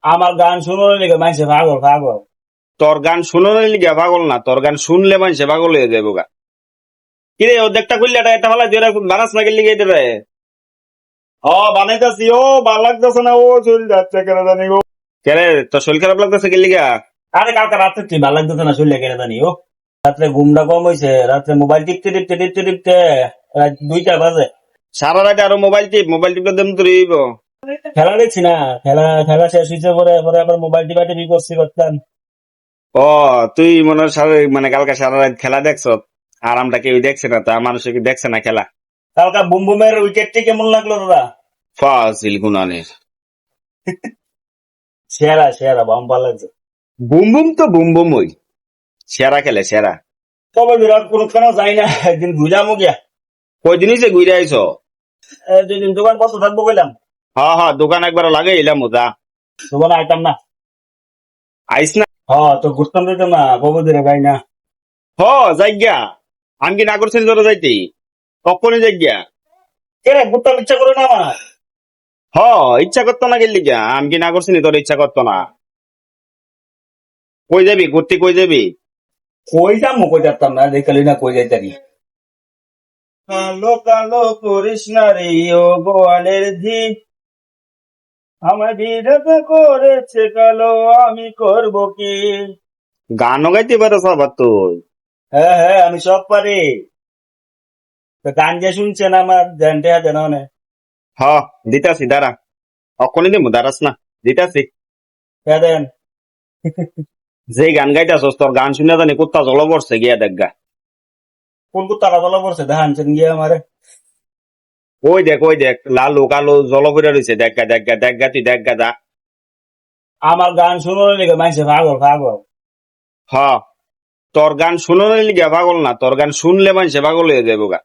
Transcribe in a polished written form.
আমার গান শুনোর লিগে মাইছে পাগল পাগল। তোর গান শুনোর লিগা পাগল না, তোর গান শুনলে মানুষে পাগল হয়ে যাবো গা। কিরে অর্ধেকটা করলে এটা ভালো বানাস না গেলি গেটে রে। বানাইতাছি ও ভাল লাগতেছে না, ও চল যাচ্ছে কেন জানি গো। কেরে তোর শরীর খারাপ লাগতেছে গেলি গা? আরে কালকে রাত্রে তুই ভালো লাগতেছে না শুনলে কেন জানি ও। রাত্রে ঘুমটা কম হয়েছে, রাত্রে মোবাইল টিপতে টিপতে টিপতে টিপতে রাত 2টা বাজে। সারা রাতে আরো মোবাইল টিপে দেন তো রইব। খেলা দেখছি না, খেলা খেলা শেষ হয়েছে পরে পরে আবার মোবাইল টিপা টিপি করছি করতাম। ও তুই মনে হয় মানে কালকে সারা রাত খেলা দেখছ, আর আমরা কেউ দেখছে না, তা মানুষ কি দেখছে না খেলা? কালকা বুম বুমের উইকেটটি কেমন লাগলো দাদা? ফাজিল গুনানের। সেরা সেরা বাম্বা লাগছে। বুম বুম তো বুম বুম ওই সেরা খেলে সেরা। তবে বিরাট কোনো কেন যাই না, একদিন ঘুরামো গিয়া। কয়দিনই যে ঘুরে আইছ? 2 দিন দোকান বসে থাকবো কইলাম। হ্যাঁ হ্যাঁ, দোকান একবার লাগে এলাম ওটা। দোকানে আইতাম না। আইস না। তো ঘুরতাম দিতাম না, কবে দিলে ভাই না। হ যাই গিয়া, আমি কি না করছি তোরা যাইতে? কখনই যাই গিয়া। কেরে ঘুরতাম ইচ্ছা করে না আমার। হ ইচ্ছা করতো না গেলি গিয়া, আমি কি না করছি তোর ইচ্ছা করতো না? কই যাবি ঘুরতে, কই যাবি? কই যাবো, কই যাতাম না, দেখালি না কই যাইতারি। কালো কালো করিস না রে ও গোয়ালের ধি, আমার বিরতে করেছে কালো, আমি করব কি? গানও গাইতে পারো সবার তুই? হ্যাঁ হ্যাঁ, আমি সব পারি। তো গান যে শুনছেন আমার ধ্যানটা দেন অনেক। হ দিতাছি দাঁড়া, অক্ষণই দিমু, দাঁড়াস না, দিতাছি। দেন। যে গান গাইতাছস তোর গান শুনে জানি কুত্তা জল পড়ছে গিয়া দেখ গা। কোন কুত্তারা তলা পড়ছে দেখানছেন গিয়ে আমারে। ওই দেখ লালু কালো জল পড়ে রয়েছে, দেখ গা দেখ গা দেখ গা, তুই দেখ গা যা। আমার গান শুনোর লিগে মাইছে পাগল পাগল। হ তোর গান শুনোর লিগা পাগল না, তোর গান শুনলে মানুষে পাগল হয়ে যাবো গা।